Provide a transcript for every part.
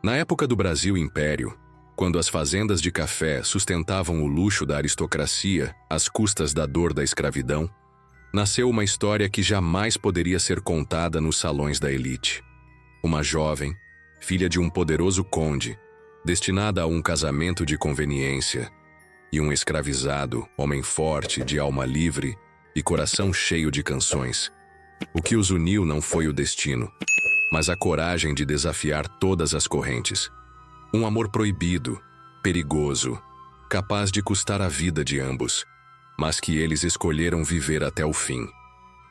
Na época do Brasil Império, quando as fazendas de café sustentavam o luxo da aristocracia às custas da dor da escravidão, nasceu uma história que jamais poderia ser contada nos salões da elite. Uma jovem, filha de um poderoso conde, destinada a um casamento de conveniência, e um escravizado, homem forte, de alma livre e coração cheio de canções. O que os uniu não foi o destino, mas a coragem de desafiar todas as correntes. Um amor proibido, perigoso, capaz de custar a vida de ambos, mas que eles escolheram viver até o fim.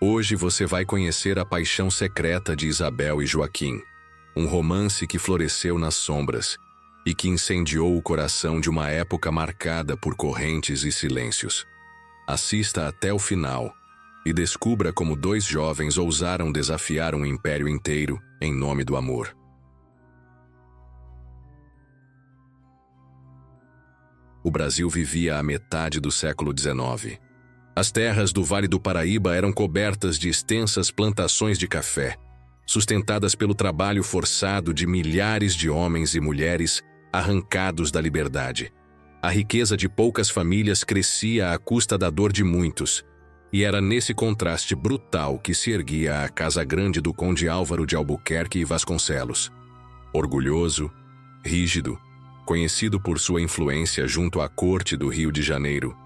Hoje você vai conhecer a paixão secreta de Isabel e Joaquim, um romance que floresceu nas sombras e que incendiou o coração de uma época marcada por correntes e silêncios. Assista até o final e descubra como dois jovens ousaram desafiar um império inteiro em nome do amor. O Brasil vivia a metade do século XIX. As terras do Vale do Paraíba eram cobertas de extensas plantações de café, sustentadas pelo trabalho forçado de milhares de homens e mulheres arrancados da liberdade. A riqueza de poucas famílias crescia à custa da dor de muitos, e era nesse contraste brutal que se erguia a Casa Grande do Conde Álvaro de Albuquerque e Vasconcelos. Orgulhoso, rígido, conhecido por sua influência junto à corte do Rio de Janeiro,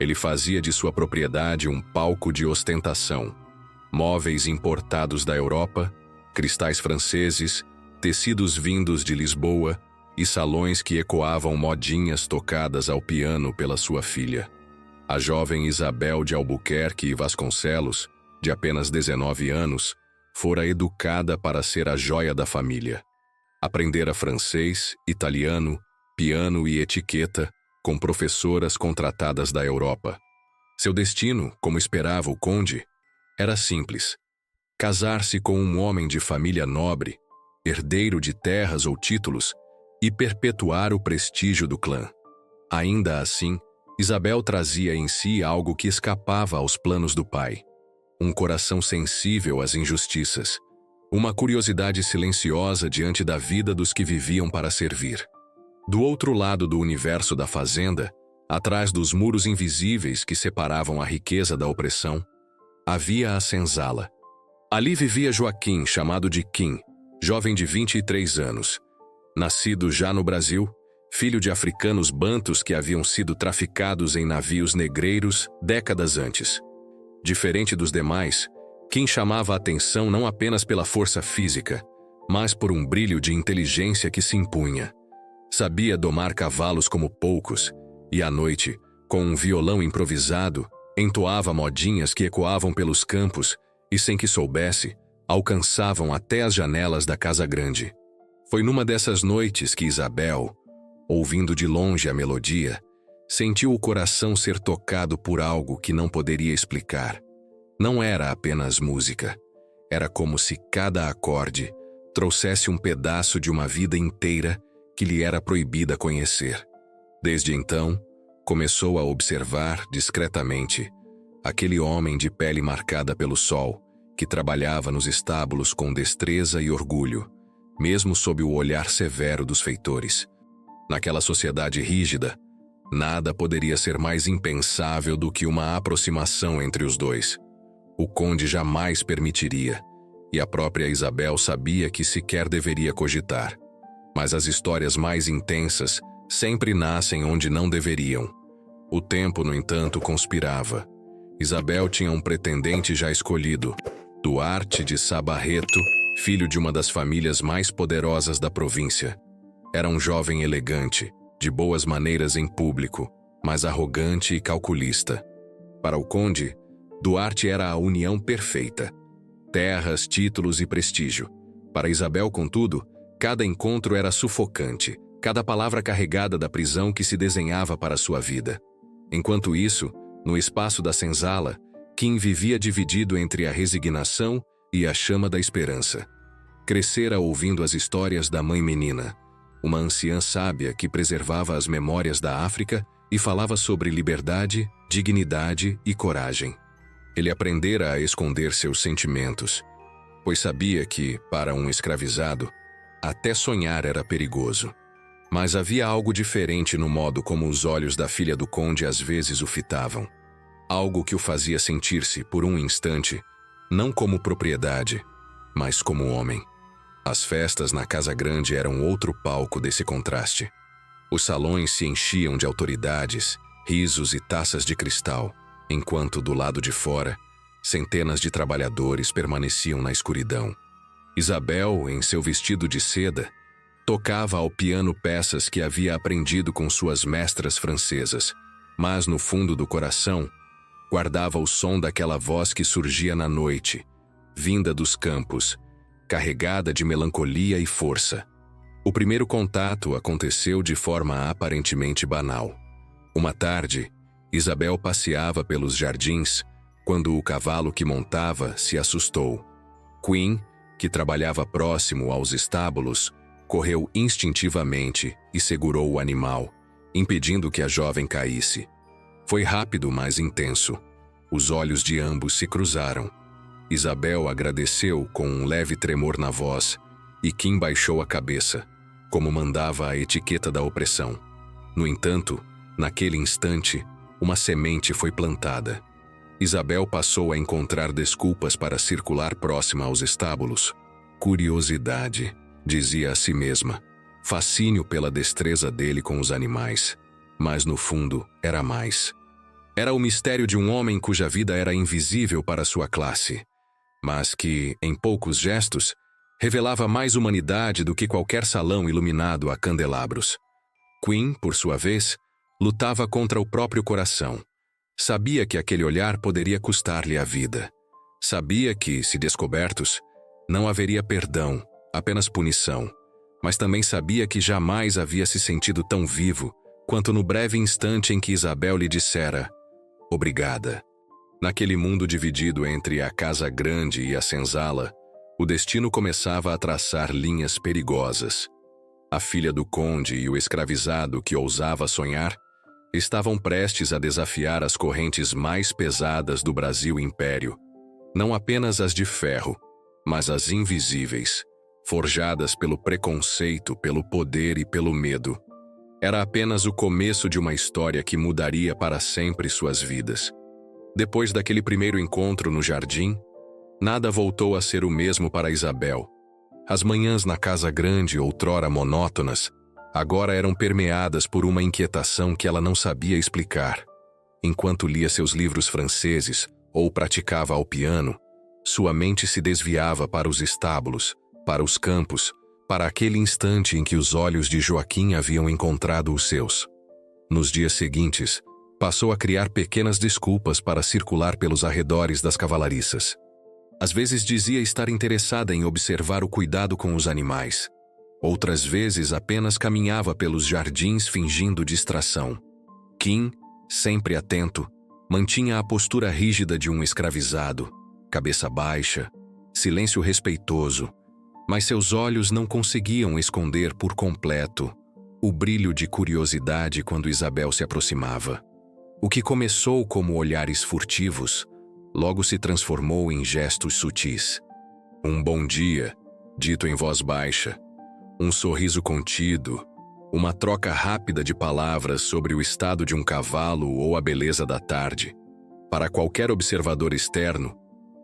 ele fazia de sua propriedade um palco de ostentação. Móveis importados da Europa, cristais franceses, tecidos vindos de Lisboa e salões que ecoavam modinhas tocadas ao piano pela sua filha. A jovem Isabel de Albuquerque e Vasconcelos, de apenas 19 anos, fora educada para ser a joia da família. Aprendera francês, italiano, piano e etiqueta com professoras contratadas da Europa. Seu destino, como esperava o conde, era simples: casar-se com um homem de família nobre, herdeiro de terras ou títulos, e perpetuar o prestígio do clã. Ainda assim, Isabel trazia em si algo que escapava aos planos do pai: um coração sensível às injustiças, uma curiosidade silenciosa diante da vida dos que viviam para servir. Do outro lado do universo da fazenda, atrás dos muros invisíveis que separavam a riqueza da opressão, havia a senzala. Ali vivia Joaquim, chamado de Kim, jovem de 23 anos. Nascido já no Brasil, filho de africanos bantus que haviam sido traficados em navios negreiros décadas antes. Diferente dos demais, Kim chamava a atenção não apenas pela força física, mas por um brilho de inteligência que se impunha. Sabia domar cavalos como poucos, e à noite, com um violão improvisado, entoava modinhas que ecoavam pelos campos e, sem que soubesse, alcançavam até as janelas da Casa Grande. Foi numa dessas noites que Isabel, ouvindo de longe a melodia, sentiu o coração ser tocado por algo que não poderia explicar. Não era apenas música. Era como se cada acorde trouxesse um pedaço de uma vida inteira que lhe era proibida conhecer. Desde então, começou a observar discretamente aquele homem de pele marcada pelo sol, que trabalhava nos estábulos com destreza e orgulho, mesmo sob o olhar severo dos feitores. Naquela sociedade rígida, nada poderia ser mais impensável do que uma aproximação entre os dois. O conde jamais permitiria, e a própria Isabel sabia que sequer deveria cogitar. Mas as histórias mais intensas sempre nascem onde não deveriam. O tempo, no entanto, conspirava. Isabel tinha um pretendente já escolhido, Duarte de Sá Barreto, filho de uma das famílias mais poderosas da província. Era um jovem elegante, de boas maneiras em público, mas arrogante e calculista. Para o conde, Duarte era a união perfeita: terras, títulos e prestígio. Para Isabel, contudo, cada encontro era sufocante, cada palavra carregada da prisão que se desenhava para sua vida. Enquanto isso, no espaço da senzala, Kim vivia dividido entre a resignação e a chama da esperança. Crescera ouvindo as histórias da mãe menina, uma anciã sábia que preservava as memórias da África e falava sobre liberdade, dignidade e coragem. Ele aprendera a esconder seus sentimentos, pois sabia que, para um escravizado, Até sonhar era perigoso. Mas havia algo diferente no modo como os olhos da filha do conde às vezes o fitavam. Algo que o fazia sentir-se, por um instante, não como propriedade, mas como homem. As festas na Casa Grande eram outro palco desse contraste. Os salões se enchiam de autoridades, risos e taças de cristal, enquanto, do lado de fora, centenas de trabalhadores permaneciam na escuridão. Isabel, em seu vestido de seda, tocava ao piano peças que havia aprendido com suas mestras francesas, mas no fundo do coração, guardava o som daquela voz que surgia na noite, vinda dos campos, carregada de melancolia e força. O primeiro contato aconteceu de forma aparentemente banal. Uma tarde, Isabel passeava pelos jardins quando o cavalo que montava se assustou. Queen, que trabalhava próximo aos estábulos, correu instintivamente e segurou o animal, impedindo que a jovem caísse. Foi rápido, mas intenso. Os olhos de ambos se cruzaram. Isabel agradeceu com um leve tremor na voz e Kim baixou a cabeça, como mandava a etiqueta da opressão. No entanto, naquele instante, uma semente foi plantada. Isabel passou a encontrar desculpas para circular próxima aos estábulos. Curiosidade, dizia a si mesma. Fascínio pela destreza dele com os animais. Mas no fundo, era mais. Era o mistério de um homem cuja vida era invisível para sua classe, mas que, em poucos gestos, revelava mais humanidade do que qualquer salão iluminado a candelabros. Queen, por sua vez, lutava contra o próprio coração. Sabia que aquele olhar poderia custar-lhe a vida. Sabia que, se descobertos, não haveria perdão, apenas punição. Mas também sabia que jamais havia se sentido tão vivo quanto no breve instante em que Isabel lhe dissera obrigada. Naquele mundo dividido entre a Casa Grande e a senzala, o destino começava a traçar linhas perigosas. A filha do conde e o escravizado que ousava sonhar estavam prestes a desafiar as correntes mais pesadas do Brasil Império, não apenas as de ferro, mas as invisíveis, forjadas pelo preconceito, pelo poder e pelo medo. Era apenas o começo de uma história que mudaria para sempre suas vidas. Depois daquele primeiro encontro no jardim, nada voltou a ser o mesmo para Isabel. As manhãs na Casa Grande, outrora monótonas, agora eram permeadas por uma inquietação que ela não sabia explicar. Enquanto lia seus livros franceses ou praticava ao piano, sua mente se desviava para os estábulos, para os campos, para aquele instante em que os olhos de Joaquim haviam encontrado os seus. Nos dias seguintes, passou a criar pequenas desculpas para circular pelos arredores das cavalariças. Às vezes dizia estar interessada em observar o cuidado com os animais. Outras vezes apenas caminhava pelos jardins fingindo distração. Kim, sempre atento, mantinha a postura rígida de um escravizado, cabeça baixa, silêncio respeitoso, mas seus olhos não conseguiam esconder por completo o brilho de curiosidade quando Isabel se aproximava. O que começou como olhares furtivos, logo se transformou em gestos sutis. Um bom dia, dito em voz baixa, um sorriso contido, uma troca rápida de palavras sobre o estado de um cavalo ou a beleza da tarde. Para qualquer observador externo,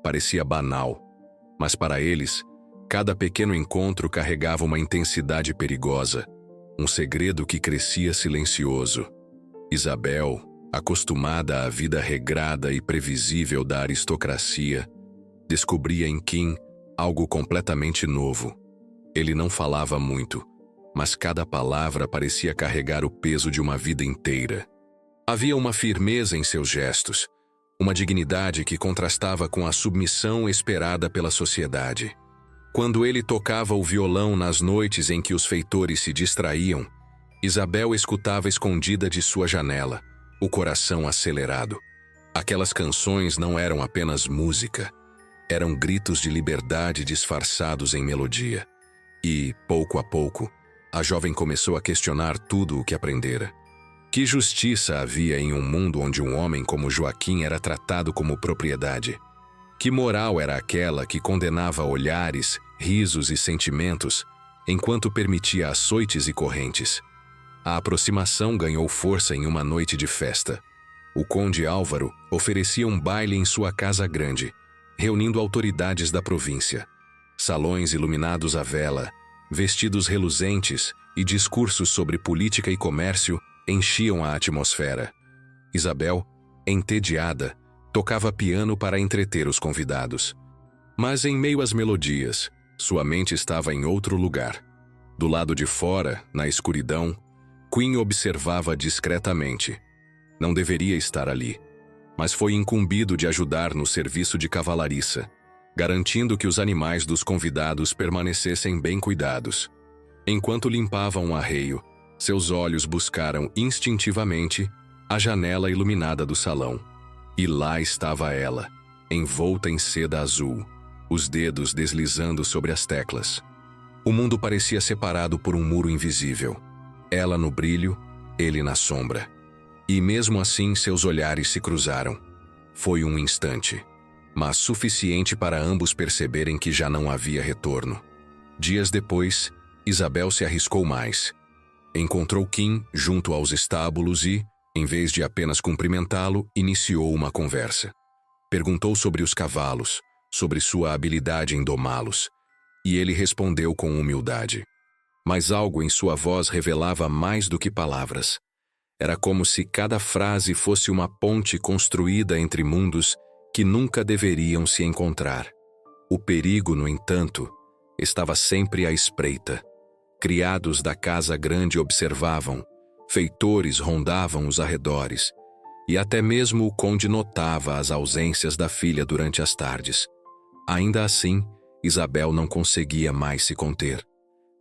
parecia banal, mas para eles, cada pequeno encontro carregava uma intensidade perigosa, um segredo que crescia silencioso. Isabel, acostumada à vida regrada e previsível da aristocracia, descobria em Kim algo completamente novo. Ele não falava muito, mas cada palavra parecia carregar o peso de uma vida inteira. Havia uma firmeza em seus gestos, uma dignidade que contrastava com a submissão esperada pela sociedade. Quando ele tocava o violão nas noites em que os feitores se distraíam, Isabel escutava escondida de sua janela, o coração acelerado. Aquelas canções não eram apenas música, eram gritos de liberdade disfarçados em melodia. E, pouco a pouco, a jovem começou a questionar tudo o que aprendera. Que justiça havia em um mundo onde um homem como Joaquim era tratado como propriedade? Que moral era aquela que condenava olhares, risos e sentimentos enquanto permitia açoites e correntes. A aproximação ganhou força em uma noite de festa. O conde Álvaro oferecia um baile em sua casa grande, reunindo autoridades da província. Salões iluminados à vela, vestidos reluzentes e discursos sobre política e comércio enchiam a atmosfera. Isabel, entediada, tocava piano para entreter os convidados. Mas em meio às melodias, sua mente estava em outro lugar. Do lado de fora, na escuridão, Queen observava discretamente. Não deveria estar ali, mas foi incumbido de ajudar no serviço de cavalariça, garantindo que os animais dos convidados permanecessem bem cuidados. Enquanto limpavam o arreio, seus olhos buscaram instintivamente a janela iluminada do salão. E lá estava ela, envolta em seda azul, os dedos deslizando sobre as teclas. O mundo parecia separado por um muro invisível. Ela no brilho, ele na sombra. E mesmo assim seus olhares se cruzaram. Foi um instante, mas suficiente para ambos perceberem que já não havia retorno. Dias depois, Isabel se arriscou mais. Encontrou Kim junto aos estábulos e, em vez de apenas cumprimentá-lo, iniciou uma conversa. Perguntou sobre os cavalos, sobre sua habilidade em domá-los, e ele respondeu com humildade. Mas algo em sua voz revelava mais do que palavras. Era como se cada frase fosse uma ponte construída entre mundos que nunca deveriam se encontrar. O perigo, no entanto, estava sempre à espreita. Criados da casa grande observavam, feitores rondavam os arredores, e até mesmo o conde notava as ausências da filha durante as tardes. Ainda assim, Isabel não conseguia mais se conter.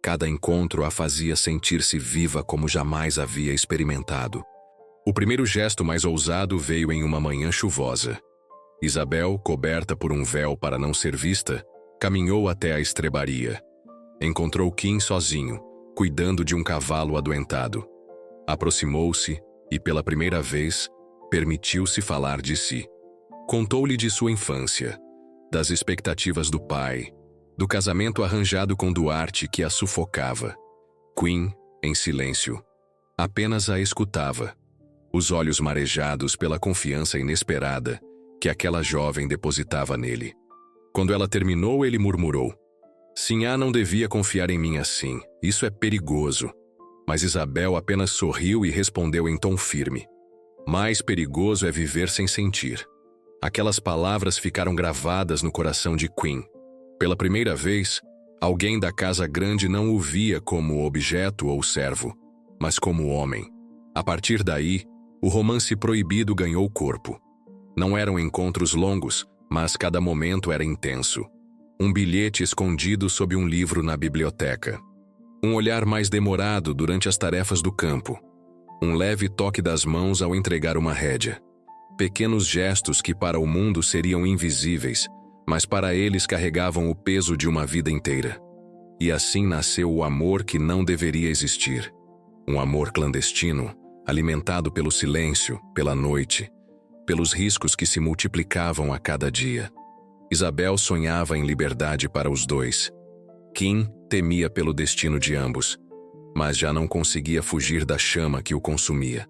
Cada encontro a fazia sentir-se viva como jamais havia experimentado. O primeiro gesto mais ousado veio em uma manhã chuvosa. Isabel, coberta por um véu para não ser vista, caminhou até a estrebaria. Encontrou Kim sozinho, cuidando de um cavalo adoentado. Aproximou-se e, pela primeira vez, permitiu-se falar de si. Contou-lhe de sua infância, das expectativas do pai, do casamento arranjado com Duarte que a sufocava. Queen, em silêncio, apenas a escutava, os olhos marejados pela confiança inesperada que aquela jovem depositava nele. Quando ela terminou, ele murmurou: Sinhá não devia confiar em mim assim, isso é perigoso. Mas Isabel apenas sorriu e respondeu em tom firme: Mais perigoso é viver sem sentir. Aquelas palavras ficaram gravadas no coração de Queen. Pela primeira vez, alguém da casa grande não o via como objeto ou servo, mas como homem. A partir daí, o romance proibido ganhou corpo. Não eram encontros longos, mas cada momento era intenso. Um bilhete escondido sob um livro na biblioteca. Um olhar mais demorado durante as tarefas do campo. Um leve toque das mãos ao entregar uma rédea. Pequenos gestos que para o mundo seriam invisíveis, mas para eles carregavam o peso de uma vida inteira. E assim nasceu o amor que não deveria existir. Um amor clandestino, alimentado pelo silêncio, pela noite, pelos riscos que se multiplicavam a cada dia. Isabel sonhava em liberdade para os dois. Kim temia pelo destino de ambos, mas já não conseguia fugir da chama que o consumia.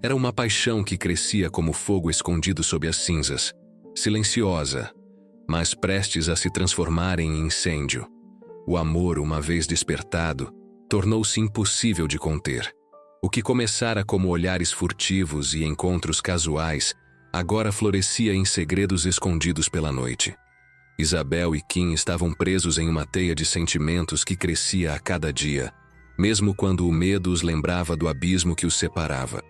Era uma paixão que crescia como fogo escondido sob as cinzas, silenciosa, mas prestes a se transformar em incêndio. O amor, uma vez despertado, tornou-se impossível de conter. O que começara como olhares furtivos e encontros casuais, agora florescia em segredos escondidos pela noite. Isabel e Kim estavam presos em uma teia de sentimentos que crescia a cada dia, mesmo quando o medo os lembrava do abismo que os separava.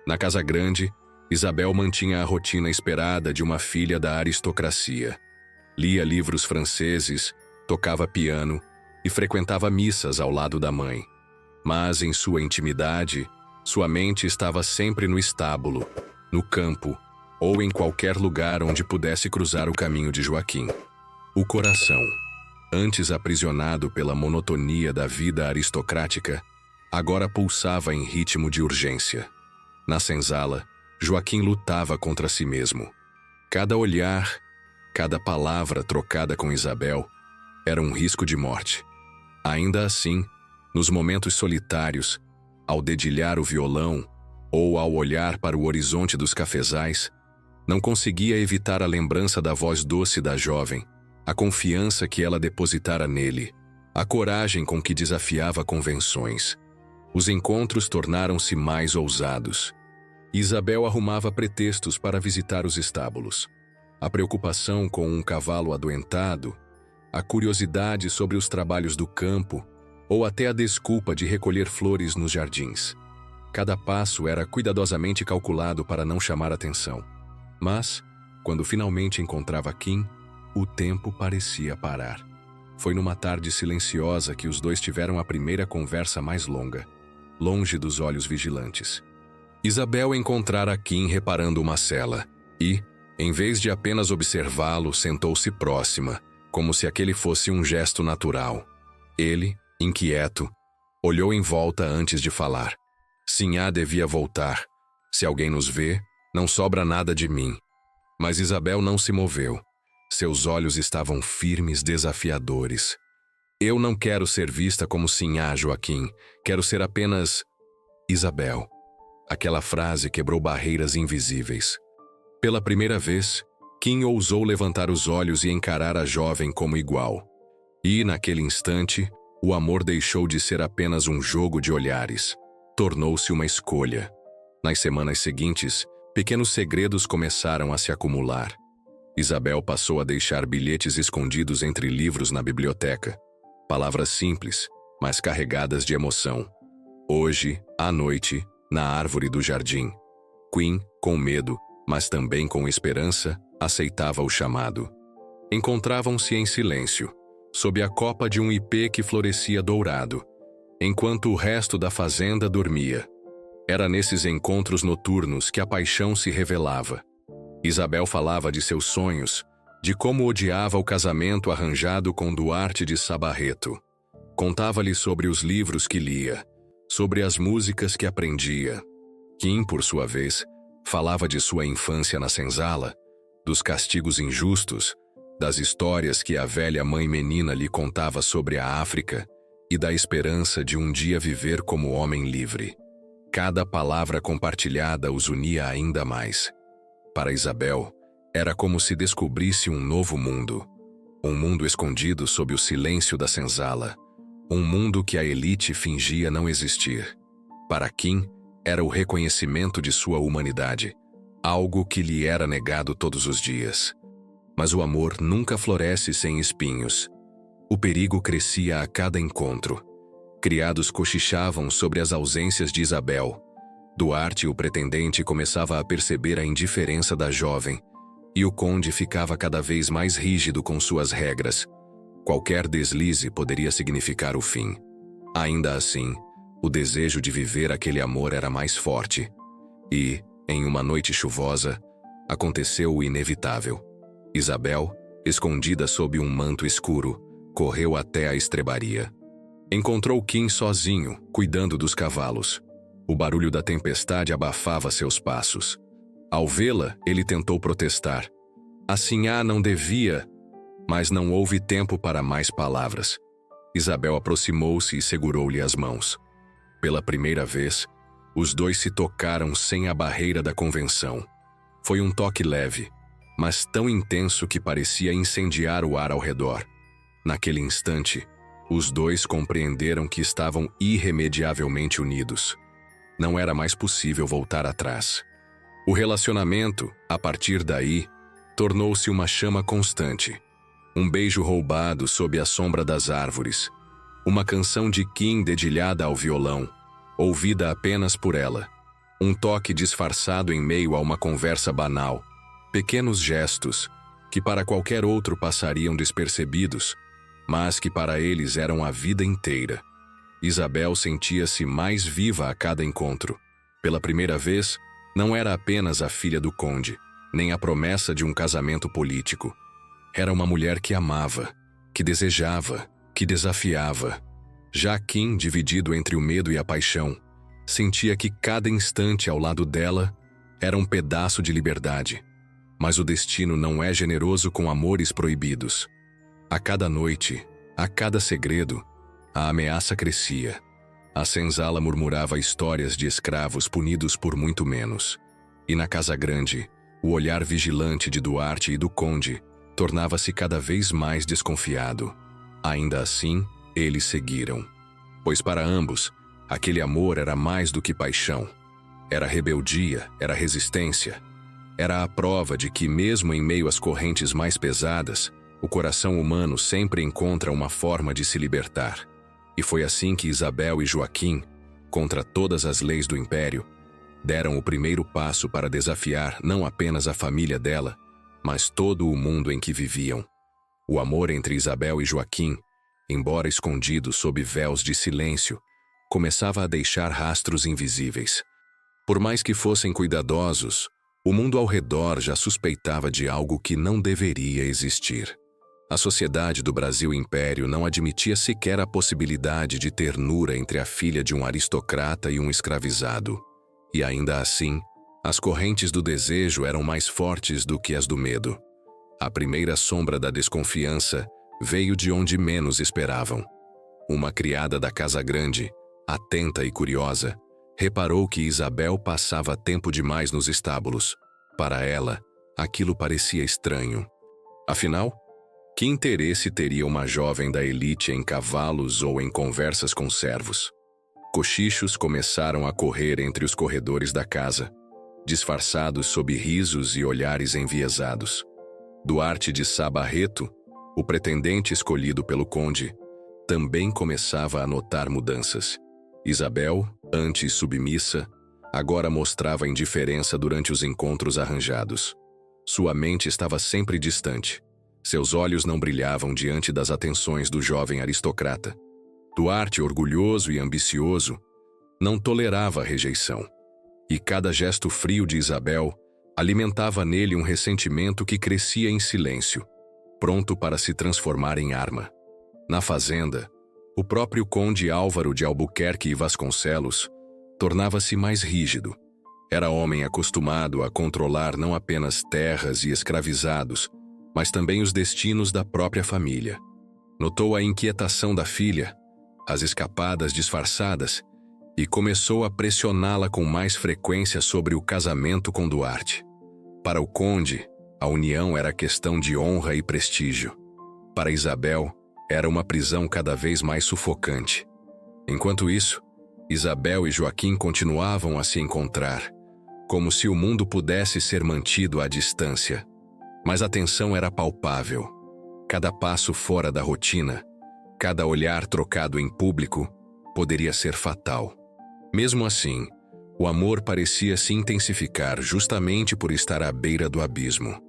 Na casa grande, Isabel mantinha a rotina esperada de uma filha da aristocracia. Lia livros franceses, tocava piano e frequentava missas ao lado da mãe. Mas em sua intimidade, sua mente estava sempre no estábulo, no campo ou em qualquer lugar onde pudesse cruzar o caminho de Joaquim. O coração, antes aprisionado pela monotonia da vida aristocrática, agora pulsava em ritmo de urgência. Na senzala, Joaquim lutava contra si mesmo. Cada olhar, cada palavra trocada com Isabel era um risco de morte. Ainda assim, nos momentos solitários, ao dedilhar o violão ou ao olhar para o horizonte dos cafezais, não conseguia evitar a lembrança da voz doce da jovem, a confiança que ela depositara nele, a coragem com que desafiava convenções. Os encontros tornaram-se mais ousados. Isabel arrumava pretextos para visitar os estábulos. A preocupação com um cavalo adoentado, a curiosidade sobre os trabalhos do campo, ou até a desculpa de recolher flores nos jardins. Cada passo era cuidadosamente calculado para não chamar atenção. Mas, quando finalmente encontrava Kim, o tempo parecia parar. Foi numa tarde silenciosa que os dois tiveram a primeira conversa mais longa, longe dos olhos vigilantes. Isabel encontrara Kim reparando uma cela e, em vez de apenas observá-lo, sentou-se próxima, como se aquele fosse um gesto natural. Ele, inquieto, olhou em volta antes de falar. Sinhá devia voltar. Se alguém nos vê, não sobra nada de mim. Mas Isabel não se moveu. Seus olhos estavam firmes, desafiadores. Eu não quero ser vista como Sinhá, Joaquim. Quero ser apenas Isabel. Aquela frase quebrou barreiras invisíveis. Pela primeira vez, Kim ousou levantar os olhos e encarar a jovem como igual. E, naquele instante, o amor deixou de ser apenas um jogo de olhares. Tornou-se uma escolha. Nas semanas seguintes, pequenos segredos começaram a se acumular. Isabel passou a deixar bilhetes escondidos entre livros na biblioteca. Palavras simples, mas carregadas de emoção. Hoje, à noite, na árvore do jardim. Queen, com medo, mas também com esperança, aceitava o chamado. Encontravam-se em silêncio, sob a copa de um ipê que florescia dourado, enquanto o resto da fazenda dormia. Era nesses encontros noturnos que a paixão se revelava. Isabel falava de seus sonhos, de como odiava o casamento arranjado com Duarte de Sabarreto. Contava-lhe sobre os livros que lia, sobre as músicas que aprendia. Kim, por sua vez, falava de sua infância na senzala, dos castigos injustos, das histórias que a velha mãe menina lhe contava sobre a África e da esperança de um dia viver como homem livre. Cada palavra compartilhada os unia ainda mais. Para Isabel, era como se descobrisse um novo mundo. Um mundo escondido sob o silêncio da senzala. Um mundo que a elite fingia não existir. Para Kim, era o reconhecimento de sua humanidade, algo que lhe era negado todos os dias. Mas o amor nunca floresce sem espinhos. O perigo crescia a cada encontro. Criados cochichavam sobre as ausências de Isabel. Duarte, o pretendente, começava a perceber a indiferença da jovem, e o conde ficava cada vez mais rígido com suas regras. Qualquer deslize poderia significar o fim. Ainda assim, o desejo de viver aquele amor era mais forte. E, em uma noite chuvosa, aconteceu o inevitável. Isabel, escondida sob um manto escuro, correu até a estrebaria. Encontrou Kim sozinho, cuidando dos cavalos. O barulho da tempestade abafava seus passos. Ao vê-la, ele tentou protestar. A Sinhá não devia, mas não houve tempo para mais palavras. Isabel aproximou-se e segurou-lhe as mãos. Pela primeira vez, os dois se tocaram sem a barreira da convenção. Foi um toque leve, mas tão intenso que parecia incendiar o ar ao redor. Naquele instante, os dois compreenderam que estavam irremediavelmente unidos. Não era mais possível voltar atrás. O relacionamento, a partir daí, tornou-se uma chama constante. Um beijo roubado sob a sombra das árvores. Uma canção de Kim dedilhada ao violão, ouvida apenas por ela. Um toque disfarçado em meio a uma conversa banal. Pequenos gestos, que para qualquer outro passariam despercebidos, mas que para eles eram a vida inteira. Isabel sentia-se mais viva a cada encontro. Pela primeira vez, não era apenas a filha do conde, nem a promessa de um casamento político. Era uma mulher que amava, que desejava, que desafiava. Já Kim, dividido entre o medo e a paixão, sentia que cada instante ao lado dela era um pedaço de liberdade. Mas o destino não é generoso com amores proibidos. A cada noite, a cada segredo, A ameaça crescia. A senzala murmurava histórias de escravos punidos por muito menos. E na casa grande, o olhar vigilante de Duarte e do conde tornava-se cada vez mais desconfiado. Ainda assim, eles seguiram. Pois para ambos, aquele amor era mais do que paixão. Era rebeldia, era resistência. Era a prova de que, mesmo em meio às correntes mais pesadas, o coração humano sempre encontra uma forma de se libertar. E foi assim que Isabel e Joaquim, contra todas as leis do império, deram o primeiro passo para desafiar não apenas a família dela, mas todo o mundo em que viviam. O amor entre Isabel e Joaquim, embora escondido sob véus de silêncio, começava a deixar rastros invisíveis. Por mais que fossem cuidadosos, o mundo ao redor já suspeitava de algo que não deveria existir. A sociedade do Brasil Império não admitia sequer a possibilidade de ternura entre a filha de um aristocrata e um escravizado. E ainda assim, as correntes do desejo eram mais fortes do que as do medo. A primeira sombra da desconfiança veio de onde menos esperavam. Uma criada da casa grande, atenta e curiosa, reparou que Isabel passava tempo demais nos estábulos. Para ela, aquilo parecia estranho. Afinal, que interesse teria uma jovem da elite em cavalos ou em conversas com servos? Cochichos começaram a correr entre os corredores da casa, disfarçados sob risos e olhares enviesados. Duarte de Sá Barreto, o pretendente escolhido pelo conde, também começava a notar mudanças. Isabel, antes submissa, agora mostrava indiferença durante os encontros arranjados. Sua mente estava sempre distante. Seus olhos não brilhavam diante das atenções do jovem aristocrata. Duarte, orgulhoso e ambicioso, não tolerava a rejeição. E cada gesto frio de Isabel alimentava nele um ressentimento que crescia em silêncio, pronto para se transformar em arma. Na fazenda, o próprio conde Álvaro de Albuquerque e Vasconcelos tornava-se mais rígido. Era homem acostumado a controlar não apenas terras e escravizados, mas também os destinos da própria família. Notou a inquietação da filha, as escapadas disfarçadas, e começou a pressioná-la com mais frequência sobre o casamento com Duarte. Para o conde, a união era questão de honra e prestígio. Para Isabel, era uma prisão cada vez mais sufocante. Enquanto isso, Isabel e Joaquim continuavam a se encontrar, como se o mundo pudesse ser mantido à distância. Mas a tensão era palpável. Cada passo fora da rotina, cada olhar trocado em público, poderia ser fatal. Mesmo assim, o amor parecia se intensificar justamente por estar à beira do abismo.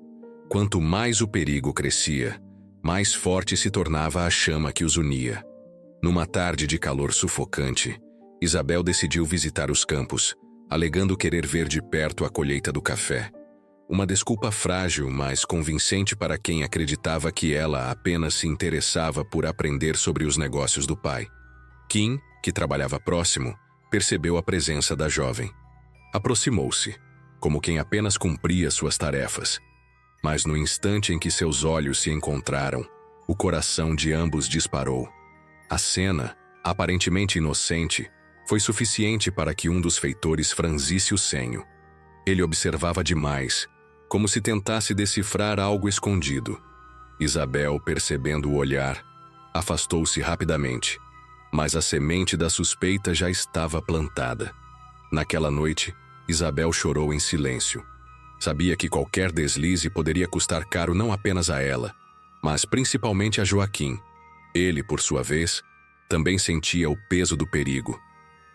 Quanto mais o perigo crescia, mais forte se tornava a chama que os unia. Numa tarde de calor sufocante, Isabel decidiu visitar os campos, alegando querer ver de perto a colheita do café. Uma desculpa frágil, mas convincente para quem acreditava que ela apenas se interessava por aprender sobre os negócios do pai. Kim, que trabalhava próximo, percebeu a presença da jovem. Aproximou-se, como quem apenas cumpria suas tarefas. Mas no instante em que seus olhos se encontraram, o coração de ambos disparou. A cena, aparentemente inocente, foi suficiente para que um dos feitores franzisse o senho. Ele observava demais, como se tentasse decifrar algo escondido. Isabel, percebendo o olhar, afastou-se rapidamente, mas a semente da suspeita já estava plantada. Naquela noite, Isabel chorou em silêncio. Sabia que qualquer deslize poderia custar caro não apenas a ela, mas principalmente a Joaquim. Ele, por sua vez, também sentia o peso do perigo.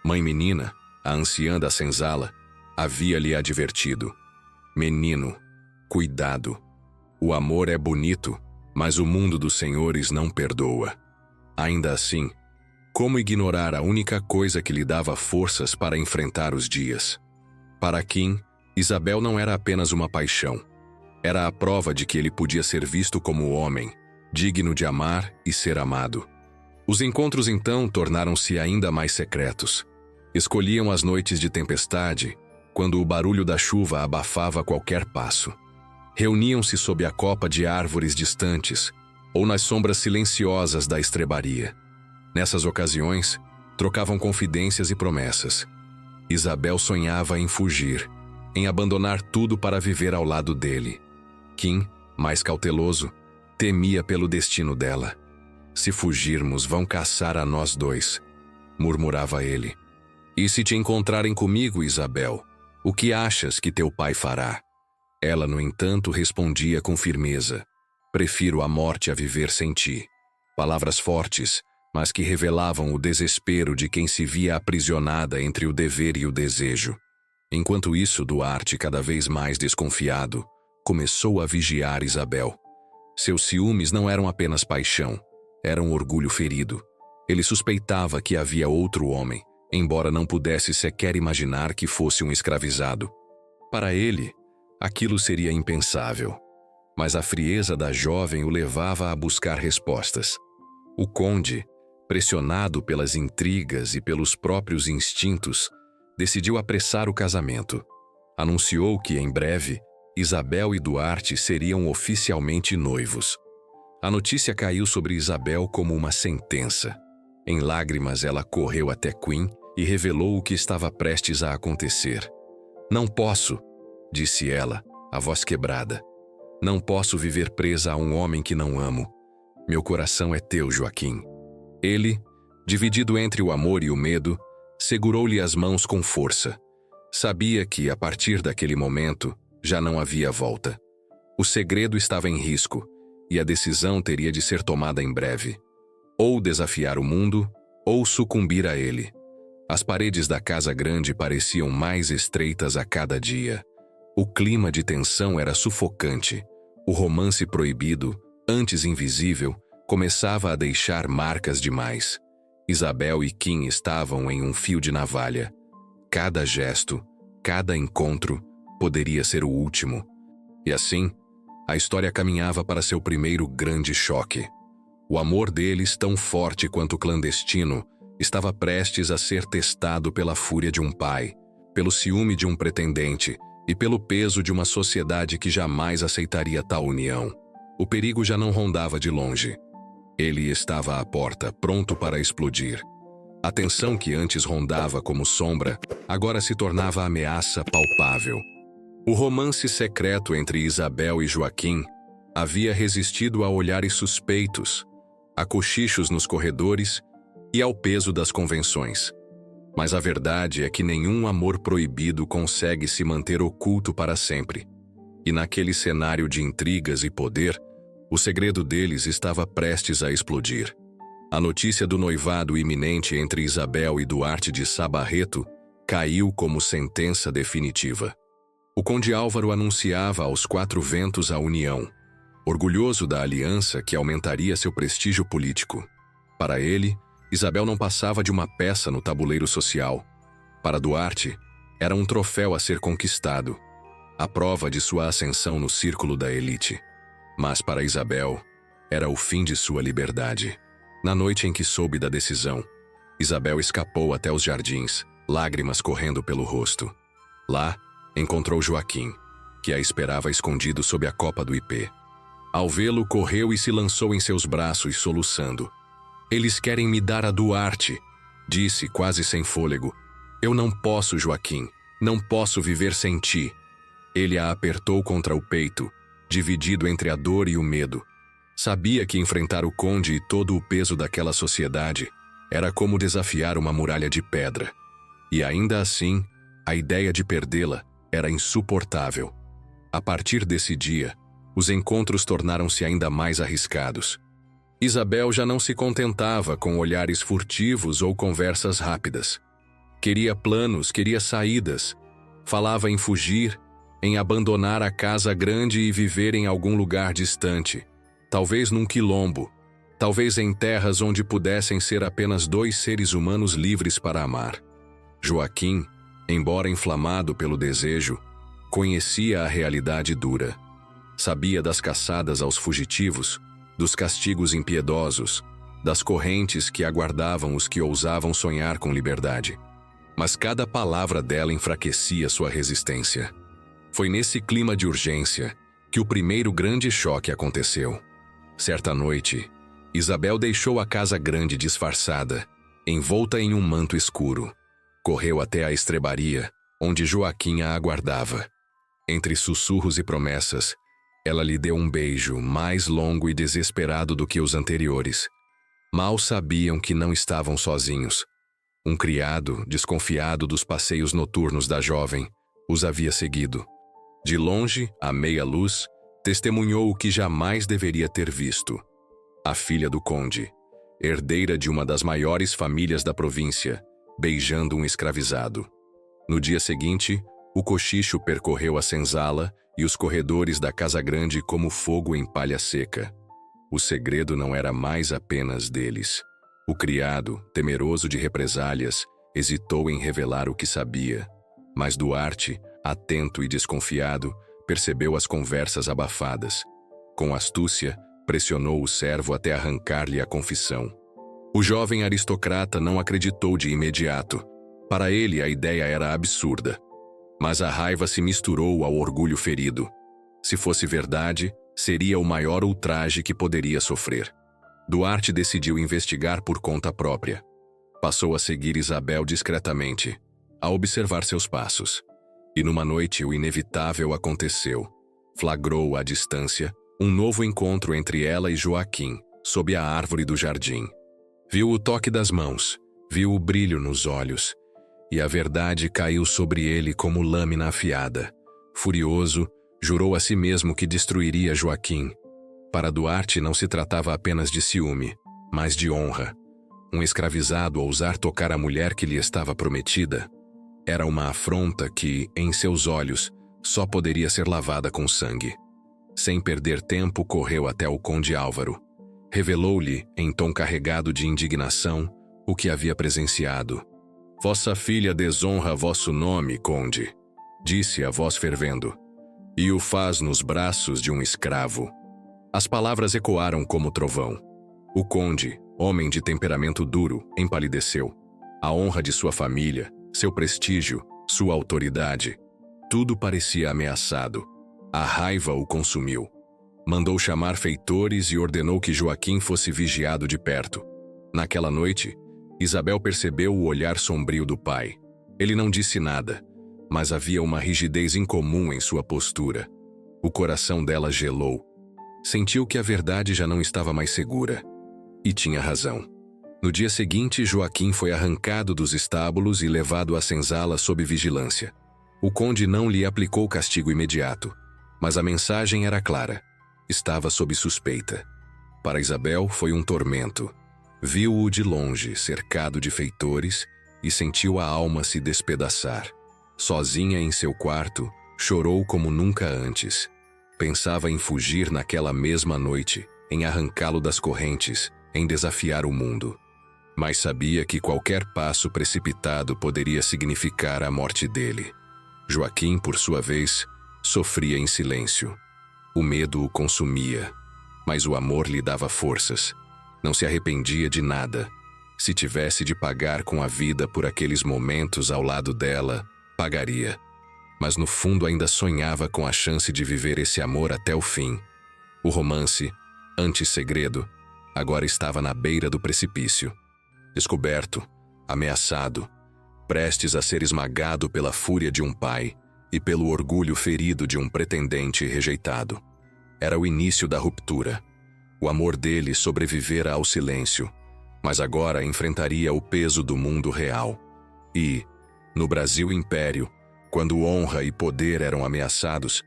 Mãe Menina, a anciã da senzala, havia-lhe advertido: menino, cuidado. O amor é bonito, mas o mundo dos senhores não perdoa. Ainda assim, como ignorar a única coisa que lhe dava forças para enfrentar os dias? Para Kim, Isabel não era apenas uma paixão. Era a prova de que ele podia ser visto como homem, digno de amar e ser amado. Os encontros então tornaram-se ainda mais secretos. Escolhiam as noites de tempestade, quando o barulho da chuva abafava qualquer passo. Reuniam-se sob a copa de árvores distantes ou nas sombras silenciosas da estrebaria. Nessas ocasiões, trocavam confidências e promessas. Isabel sonhava em fugir, em abandonar tudo para viver ao lado dele. Kim, mais cauteloso, temia pelo destino dela. Se fugirmos, vão caçar a nós dois, murmurava ele. E se te encontrarem comigo, Isabel, o que achas que teu pai fará? Ela, no entanto, respondia com firmeza: prefiro a morte a viver sem ti. Palavras fortes, mas que revelavam o desespero de quem se via aprisionada entre o dever e o desejo. Enquanto isso, Duarte, cada vez mais desconfiado, começou a vigiar Isabel. Seus ciúmes não eram apenas paixão, eram orgulho ferido. Ele suspeitava que havia outro homem, embora não pudesse sequer imaginar que fosse um escravizado. Para ele, aquilo seria impensável, mas a frieza da jovem o levava a buscar respostas. O conde, pressionado pelas intrigas e pelos próprios instintos, decidiu apressar o casamento. Anunciou que, em breve, Isabel e Duarte seriam oficialmente noivos. A notícia caiu sobre Isabel como uma sentença. Em lágrimas, ela correu até Queen e revelou o que estava prestes a acontecer. Não posso, disse ela, a voz quebrada. Não posso viver presa a um homem que não amo. Meu coração é teu, Joaquim. Ele, dividido entre o amor e o medo, segurou-lhe as mãos com força. Sabia que, a partir daquele momento, já não havia volta. O segredo estava em risco, e a decisão teria de ser tomada em breve. Ou desafiar o mundo, ou sucumbir a ele. As paredes da casa grande pareciam mais estreitas a cada dia. O clima de tensão era sufocante. O romance proibido, antes invisível, começava a deixar marcas demais. Isabel e Kim estavam em um fio de navalha. Cada gesto, cada encontro, poderia ser o último. E assim, a história caminhava para seu primeiro grande choque. O amor deles, tão forte quanto clandestino, estava prestes a ser testado pela fúria de um pai, pelo ciúme de um pretendente e pelo peso de uma sociedade que jamais aceitaria tal união. O perigo já não rondava de longe. Ele estava à porta, pronto para explodir. A tensão que antes rondava como sombra, agora se tornava ameaça palpável. O romance secreto entre Isabel e Joaquim havia resistido a olhares suspeitos, a cochichos nos corredores e ao peso das convenções. Mas a verdade é que nenhum amor proibido consegue se manter oculto para sempre. E naquele cenário de intrigas e poder, o segredo deles estava prestes a explodir. A notícia do noivado iminente entre Isabel e Duarte de Sá Barreto caiu como sentença definitiva. O conde Álvaro anunciava aos quatro ventos a união, orgulhoso da aliança que aumentaria seu prestígio político. Para ele, Isabel não passava de uma peça no tabuleiro social. Para Duarte, era um troféu a ser conquistado, a prova de sua ascensão no círculo da elite. Mas para Isabel, era o fim de sua liberdade. Na noite em que soube da decisão, Isabel escapou até os jardins, lágrimas correndo pelo rosto. Lá, encontrou Joaquim, que a esperava escondido sob a copa do ipê. Ao vê-lo, correu e se lançou em seus braços, soluçando. Eles querem me dar a Duarte, disse, quase sem fôlego. Eu não posso, Joaquim, não posso viver sem ti. Ele a apertou contra o peito, dividido entre a dor e o medo. Sabia que enfrentar o conde e todo o peso daquela sociedade era como desafiar uma muralha de pedra. E ainda assim, a ideia de perdê-la era insuportável. A partir desse dia, os encontros tornaram-se ainda mais arriscados. Isabel já não se contentava com olhares furtivos ou conversas rápidas. Queria planos, queria saídas. Falava em fugir, em abandonar a casa grande e viver em algum lugar distante. Talvez num quilombo, talvez em terras onde pudessem ser apenas dois seres humanos livres para amar. Joaquim, embora inflamado pelo desejo, conhecia a realidade dura. Sabia das caçadas aos fugitivos, dos castigos impiedosos, das correntes que aguardavam os que ousavam sonhar com liberdade. Mas cada palavra dela enfraquecia sua resistência. Foi nesse clima de urgência que o primeiro grande choque aconteceu. Certa noite, Isabel deixou a casa grande disfarçada, envolta em um manto escuro. Correu até a estrebaria, onde Joaquim a aguardava. Entre sussurros e promessas, ela lhe deu um beijo mais longo e desesperado do que os anteriores. Mal sabiam que não estavam sozinhos. Um criado, desconfiado dos passeios noturnos da jovem, os havia seguido. De longe, à meia luz, testemunhou o que jamais deveria ter visto. A filha do conde, herdeira de uma das maiores famílias da província, beijando um escravizado. No dia seguinte, o cochicho percorreu a senzala e os corredores da casa grande como fogo em palha seca. O segredo não era mais apenas deles. O criado, temeroso de represálias, hesitou em revelar o que sabia. Mas Duarte, atento e desconfiado, percebeu as conversas abafadas. Com astúcia, pressionou o servo até arrancar-lhe a confissão. O jovem aristocrata não acreditou de imediato. Para ele, a ideia era absurda. Mas a raiva se misturou ao orgulho ferido. Se fosse verdade, seria o maior ultraje que poderia sofrer. Duarte decidiu investigar por conta própria. Passou a seguir Isabel discretamente, a observar seus passos. E numa noite o inevitável aconteceu. Flagrou à distância um novo encontro entre ela e Joaquim, sob a árvore do jardim. Viu o toque das mãos, viu o brilho nos olhos, e a verdade caiu sobre ele como lâmina afiada. Furioso, jurou a si mesmo que destruiria Joaquim. Para Duarte não se tratava apenas de ciúme, mas de honra. Um escravizado ousar tocar a mulher que lhe estava prometida era uma afronta que, em seus olhos, só poderia ser lavada com sangue. Sem perder tempo, correu até o conde Álvaro. Revelou-lhe, em tom carregado de indignação, o que havia presenciado. «Vossa filha desonra vosso nome, conde», disse a voz fervendo, «e o faz nos braços de um escravo». As palavras ecoaram como trovão. O conde, homem de temperamento duro, empalideceu. A honra de sua família, seu prestígio, sua autoridade, tudo parecia ameaçado. A raiva o consumiu. Mandou chamar feitores e ordenou que Joaquim fosse vigiado de perto. Naquela noite, Isabel percebeu o olhar sombrio do pai. Ele não disse nada, mas havia uma rigidez incomum em sua postura. O coração dela gelou. Sentiu que a verdade já não estava mais segura. E tinha razão. No dia seguinte, Joaquim foi arrancado dos estábulos e levado à senzala sob vigilância. O conde não lhe aplicou castigo imediato, mas a mensagem era clara. Estava sob suspeita. Para Isabel foi um tormento. Viu-o de longe, cercado de feitores, e sentiu a alma se despedaçar. Sozinha em seu quarto, chorou como nunca antes. Pensava em fugir naquela mesma noite, em arrancá-lo das correntes, em desafiar o mundo. Mas sabia que qualquer passo precipitado poderia significar a morte dele. Joaquim, por sua vez, sofria em silêncio. O medo o consumia, mas o amor lhe dava forças. Não se arrependia de nada. Se tivesse de pagar com a vida por aqueles momentos ao lado dela, pagaria. Mas no fundo ainda sonhava com a chance de viver esse amor até o fim. O romance, antes segredo, agora estava na beira do precipício. Descoberto, ameaçado, prestes a ser esmagado pela fúria de um pai e pelo orgulho ferido de um pretendente rejeitado. Era o início da ruptura. O amor dele sobrevivera ao silêncio, mas agora enfrentaria o peso do mundo real. E, no Brasil Império, quando honra e poder eram ameaçados,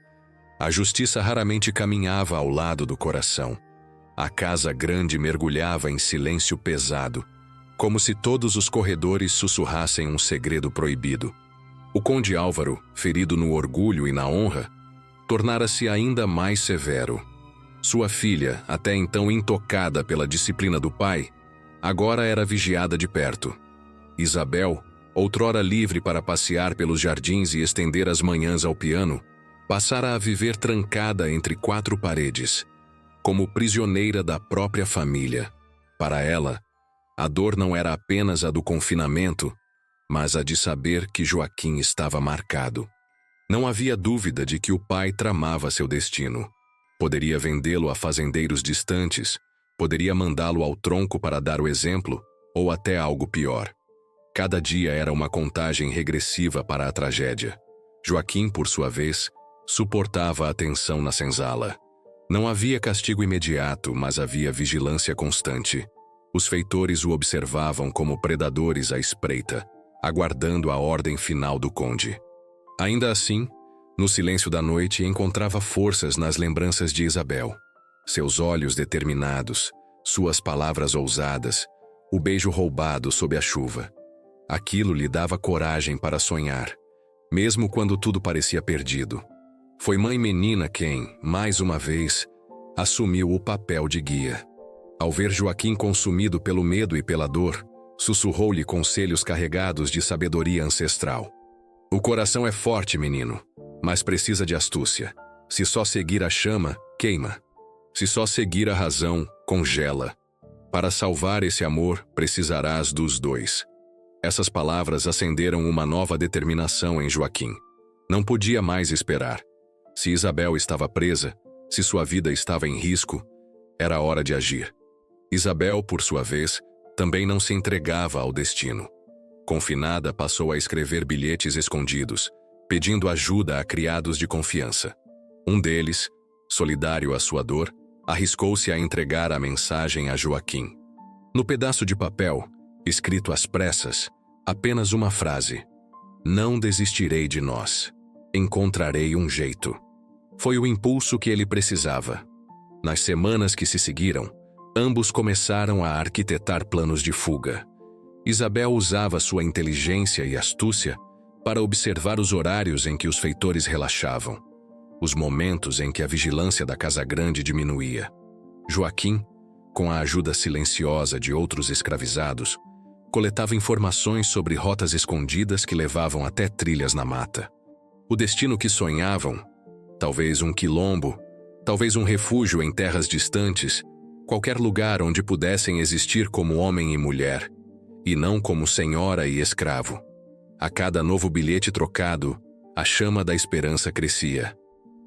a justiça raramente caminhava ao lado do coração. A casa grande mergulhava em silêncio pesado, como se todos os corredores sussurrassem um segredo proibido. O conde Álvaro, ferido no orgulho e na honra, tornara-se ainda mais severo. Sua filha, até então intocada pela disciplina do pai, agora era vigiada de perto. Isabel, outrora livre para passear pelos jardins e estender as manhãs ao piano, passara a viver trancada entre quatro paredes, como prisioneira da própria família. Para ela, a dor não era apenas a do confinamento, mas a de saber que Joaquim estava marcado. Não havia dúvida de que o pai tramava seu destino. Poderia vendê-lo a fazendeiros distantes, Poderia mandá-lo ao tronco para dar o exemplo, ou até algo pior. Cada dia era uma contagem regressiva para a tragédia. Joaquim, por sua vez, suportava a tensão na senzala. Não havia castigo imediato, mas havia vigilância constante. Os feitores o observavam como predadores à espreita, aguardando a ordem final do conde. Ainda assim, no silêncio da noite, encontrava forças nas lembranças de Isabel. Seus olhos determinados, suas palavras ousadas, o beijo roubado sob a chuva. Aquilo lhe dava coragem para sonhar, mesmo quando tudo parecia perdido. Foi mãe menina quem, mais uma vez, assumiu o papel de guia. Ao ver Joaquim consumido pelo medo e pela dor, sussurrou-lhe conselhos carregados de sabedoria ancestral. O coração é forte, menino, mas precisa de astúcia. Se só seguir a chama, queima. Se só seguir a razão, congela. Para salvar esse amor, precisarás dos dois. Essas palavras acenderam uma nova determinação em Joaquim. Não podia mais esperar. Se Isabel estava presa, se sua vida estava em risco, era hora de agir. Isabel, por sua vez, também não se entregava ao destino. Confinada, passou a escrever bilhetes escondidos, pedindo ajuda a criados de confiança. Um deles, solidário à sua dor, arriscou-se a entregar a mensagem a Joaquim. No pedaço de papel, escrito às pressas, apenas uma frase: "Não desistirei de nós. Encontrarei um jeito." Foi o impulso que ele precisava. Nas semanas que se seguiram, ambos começaram a arquitetar planos de fuga. Isabel usava sua inteligência e astúcia para observar os horários em que os feitores relaxavam, os momentos em que a vigilância da Casa Grande diminuía. Joaquim, com a ajuda silenciosa de outros escravizados, coletava informações sobre rotas escondidas que levavam até trilhas na mata. O destino que sonhavam, talvez um quilombo, talvez um refúgio em terras distantes, qualquer lugar onde pudessem existir como homem e mulher, e não como senhora e escravo. A cada novo bilhete trocado, a chama da esperança crescia.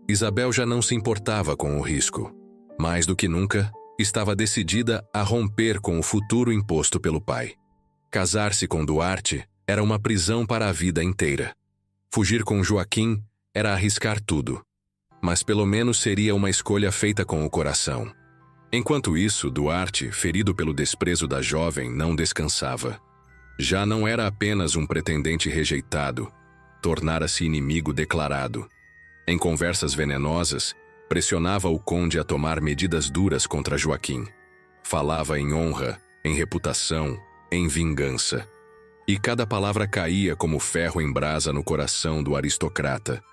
Isabel já não se importava com o risco. Mais do que nunca, estava decidida a romper com o futuro imposto pelo pai. Casar-se com Duarte era uma prisão para a vida inteira. Fugir com Joaquim era arriscar tudo. Mas pelo menos seria uma escolha feita com o coração. Enquanto isso, Duarte, ferido pelo desprezo da jovem, não descansava. Já não era apenas um pretendente rejeitado, tornara-se inimigo declarado. Em conversas venenosas, pressionava o conde a tomar medidas duras contra Joaquim. Falava em honra, em reputação, em vingança. E cada palavra caía como ferro em brasa no coração do aristocrata.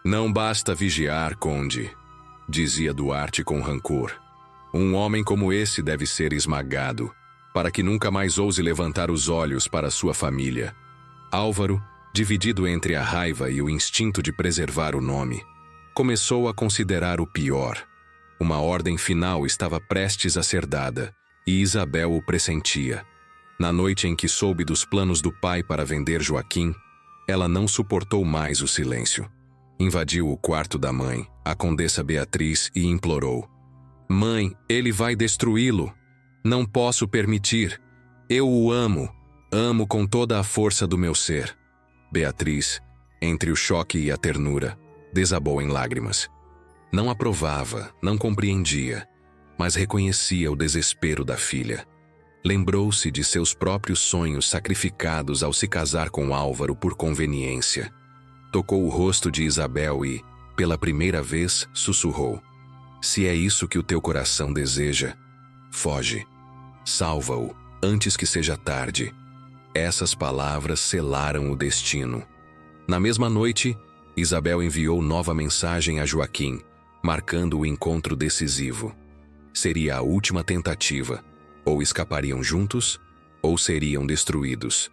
"Não basta vigiar, conde", dizia Duarte com rancor. "Um homem como esse deve ser esmagado, para que nunca mais ouse levantar os olhos para sua família." Álvaro, dividido entre a raiva e o instinto de preservar o nome, começou a considerar o pior. Uma ordem final estava prestes a ser dada, e Isabel o pressentia. Na noite em que soube dos planos do pai para vender Joaquim, ela não suportou mais o silêncio. Invadiu o quarto da mãe, a condessa Beatriz, e implorou: "Mãe, ele vai destruí-lo. Não posso permitir. Eu o amo. Amo com toda a força do meu ser." Beatriz, entre o choque e a ternura, desabou em lágrimas. Não aprovava, não compreendia, mas reconhecia o desespero da filha. Lembrou-se de seus próprios sonhos sacrificados ao se casar com Álvaro por conveniência. Tocou o rosto de Isabel e, pela primeira vez, sussurrou: "Se é isso que o teu coração deseja, foge. Salva-o, antes que seja tarde." Essas palavras selaram o destino. Na mesma noite, Isabel enviou nova mensagem a Joaquim, marcando o encontro decisivo. Seria a última tentativa. Ou escapariam juntos, ou seriam destruídos.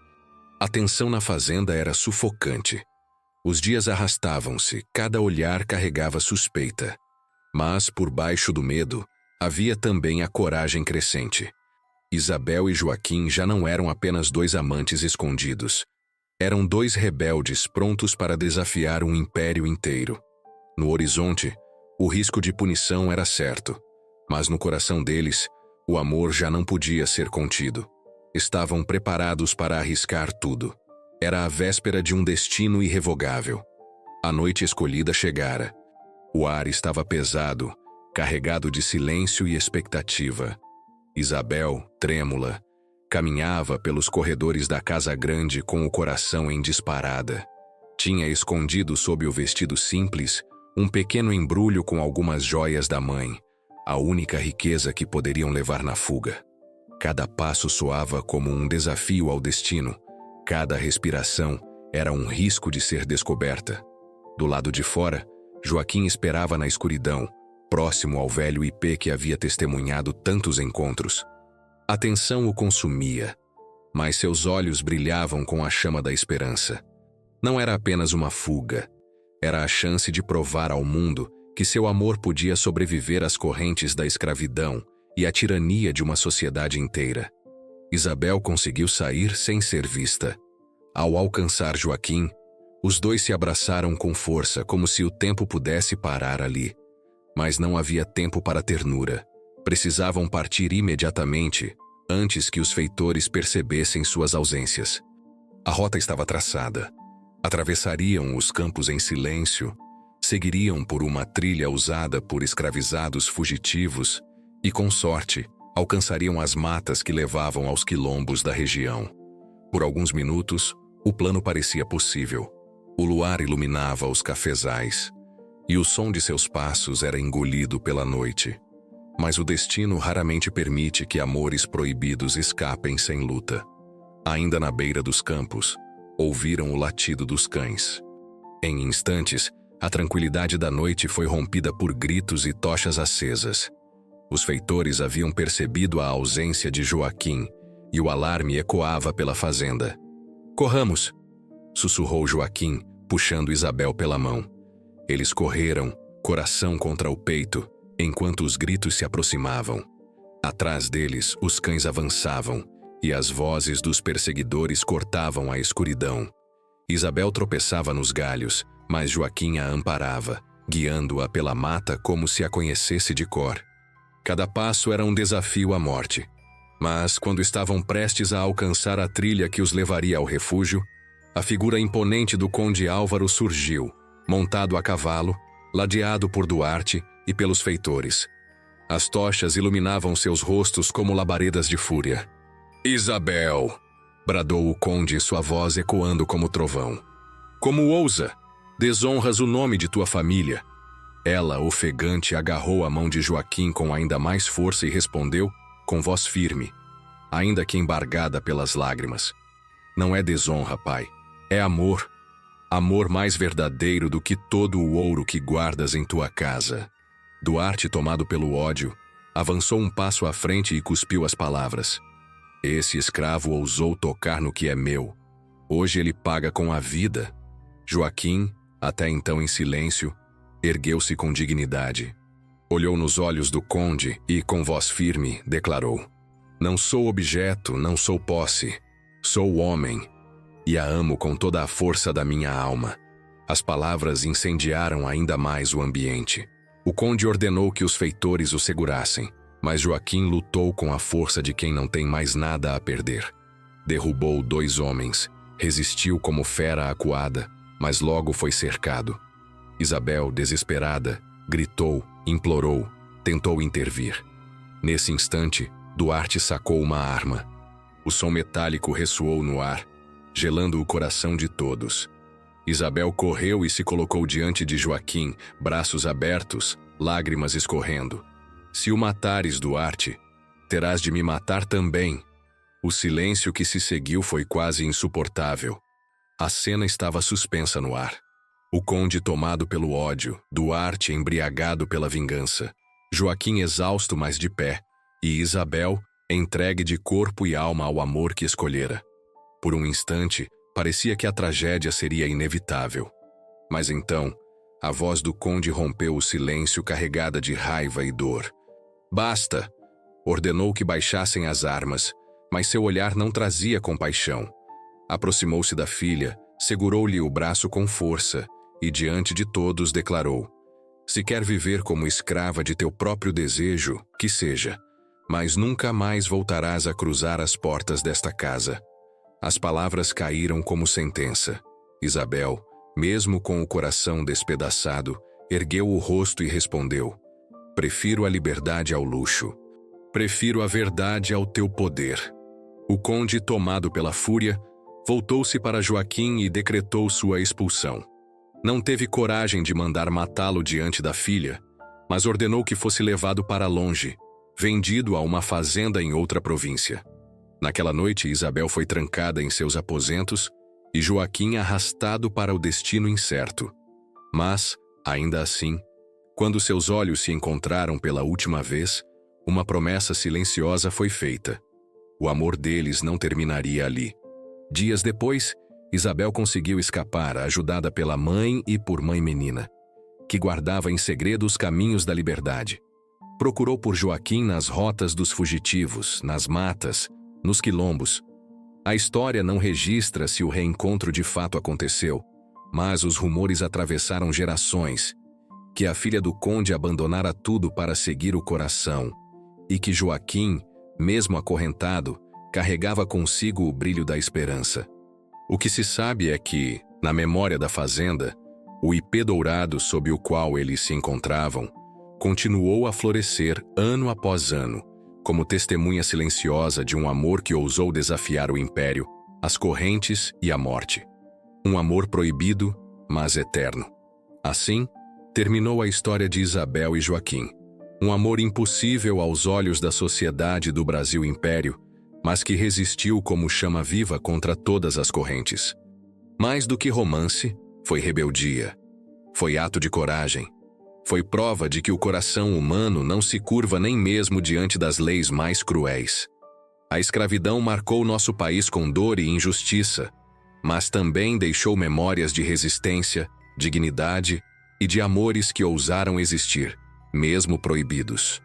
A tensão na fazenda era sufocante. Os dias arrastavam-se, cada olhar carregava suspeita. Mas, por baixo do medo, havia também a coragem crescente. Isabel e Joaquim já não eram apenas dois amantes escondidos. Eram dois rebeldes prontos para desafiar um império inteiro. No horizonte, o risco de punição era certo, mas no coração deles, O amor já não podia ser contido. Estavam preparados para arriscar tudo. Era a véspera de um destino irrevogável. A noite escolhida chegara. O ar estava pesado, carregado de silêncio e expectativa. Isabel, trêmula, caminhava pelos corredores da casa grande com o coração em disparada. Tinha escondido sob o vestido simples um pequeno embrulho com algumas joias da mãe, a única riqueza que poderiam levar na fuga. Cada passo soava como um desafio ao destino. Cada respiração era um risco de ser descoberta. Do lado de fora, Joaquim esperava na escuridão, próximo ao velho IP que havia testemunhado tantos encontros. A tensão o consumia, mas seus olhos brilhavam com a chama da esperança. Não era apenas uma fuga, era a chance de provar ao mundo que seu amor podia sobreviver às correntes da escravidão e à tirania de uma sociedade inteira. Isabel conseguiu sair sem ser vista. Ao alcançar Joaquim, os dois se abraçaram com força, como se o tempo pudesse parar ali. Mas não havia tempo para ternura. Precisavam partir imediatamente, antes que os feitores percebessem suas ausências. A rota estava traçada. Atravessariam os campos em silêncio, seguiriam por uma trilha usada por escravizados fugitivos e, com sorte, alcançariam as matas que levavam aos quilombos da região. Por alguns minutos, o plano parecia possível. O luar iluminava os cafezais, e o som de seus passos era engolido pela noite. Mas o destino raramente permite que amores proibidos escapem sem luta. Ainda na beira dos campos, ouviram o latido dos cães. Em instantes, a tranquilidade da noite foi rompida por gritos e tochas acesas. Os feitores haviam percebido a ausência de Joaquim, e o alarme ecoava pela fazenda. "Corramos!" sussurrou Joaquim, puxando Isabel pela mão. Eles correram, coração contra o peito, enquanto os gritos se aproximavam. Atrás deles, os cães avançavam, e as vozes dos perseguidores cortavam a escuridão. Isabel tropeçava nos galhos, mas Joaquim a amparava, guiando-a pela mata como se a conhecesse de cor. Cada passo era um desafio à morte. Mas, quando estavam prestes a alcançar a trilha que os levaria ao refúgio, a figura imponente do conde Álvaro surgiu, montado a cavalo, ladeado por Duarte e pelos feitores. As tochas iluminavam seus rostos como labaredas de fúria. "Isabel!" bradou o conde, sua voz ecoando como trovão. "Como ousa? Desonras o nome de tua família." Ela, ofegante, agarrou a mão de Joaquim com ainda mais força e respondeu, com voz firme, ainda que embargada pelas lágrimas: "Não é desonra, pai. É amor. Amor mais verdadeiro do que todo o ouro que guardas em tua casa." Duarte, tomado pelo ódio, avançou um passo à frente e cuspiu as palavras. "Esse escravo ousou tocar no que é meu. Hoje ele paga com a vida." Joaquim, até então em silêncio, ergueu-se com dignidade. Olhou nos olhos do conde e, com voz firme, declarou: "Não sou objeto, não sou posse. Sou homem, e a amo com toda a força da minha alma." As palavras incendiaram ainda mais o ambiente. O conde ordenou que os feitores o segurassem, mas Joaquim lutou com a força de quem não tem mais nada a perder. Derrubou 2 homens, resistiu como fera acuada, mas logo foi cercado. Isabel, desesperada, gritou, implorou, tentou intervir. Nesse instante, Duarte sacou uma arma. O som metálico ressoou no ar, gelando o coração de todos. Isabel correu e se colocou diante de Joaquim, braços abertos, lágrimas escorrendo. "Se o matares, Duarte, terás de me matar também." O silêncio que se seguiu foi quase insuportável. A cena estava suspensa no ar. O conde tomado pelo ódio, Duarte embriagado pela vingança, Joaquim exausto mas de pé, e Isabel entregue de corpo e alma ao amor que escolhera. Por um instante, parecia que a tragédia seria inevitável. Mas então, a voz do conde rompeu o silêncio carregada de raiva e dor. "Basta!" Ordenou que baixassem as armas, mas seu olhar não trazia compaixão. Aproximou-se da filha, segurou-lhe o braço com força e, diante de todos, declarou: "Se quer viver como escrava de teu próprio desejo, que seja. mas nunca mais voltarás a cruzar as portas desta casa. As palavras caíram como sentença. Isabel, mesmo com o coração despedaçado, ergueu o rosto e respondeu: prefiro a liberdade ao luxo. Prefiro a verdade ao teu poder. O conde, tomado pela fúria, voltou-se para Joaquim e decretou sua expulsão. Não teve coragem de mandar matá-lo diante da filha, mas ordenou que fosse levado para longe, vendido a uma fazenda em outra província. Naquela noite, Isabel foi trancada em seus aposentos e Joaquim arrastado para o destino incerto. Mas, ainda assim, quando seus olhos se encontraram pela última vez, uma promessa silenciosa foi feita. O amor deles não terminaria ali. Dias depois, Isabel conseguiu escapar, ajudada pela mãe e por mãe menina, que guardava em segredo os caminhos da liberdade. Procurou por Joaquim nas rotas dos fugitivos, nas matas, nos quilombos. A história não registra se o reencontro de fato aconteceu, mas os rumores atravessaram gerações, que a filha do conde abandonara tudo para seguir o coração, e que Joaquim, mesmo acorrentado, carregava consigo o brilho da esperança. O que se sabe é que, na memória da fazenda, o ipê dourado sob o qual eles se encontravam continuou a florescer ano após ano, como testemunha silenciosa de um amor que ousou desafiar o império, as correntes e a morte. Um amor proibido, mas eterno. Assim, terminou a história de Isabel e Joaquim. Um amor impossível aos olhos da sociedade do Brasil Império, mas que resistiu como chama viva contra todas as correntes. Mais do que romance, foi rebeldia. Foi ato de coragem. Foi prova de que o coração humano não se curva nem mesmo diante das leis mais cruéis. A escravidão marcou nosso país com dor e injustiça, mas também deixou memórias de resistência, dignidade e de amores que ousaram existir, mesmo proibidos.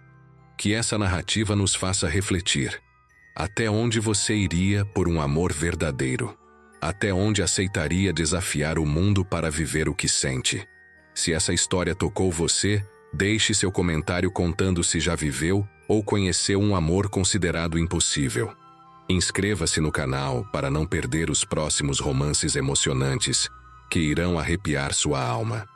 Que essa narrativa nos faça refletir. Até onde você iria por um amor verdadeiro? Até onde aceitaria desafiar o mundo para viver o que sente? Se essa história tocou você, deixe seu comentário contando se já viveu ou conheceu um amor considerado impossível. Inscreva-se no canal para não perder os próximos romances emocionantes que irão arrepiar sua alma.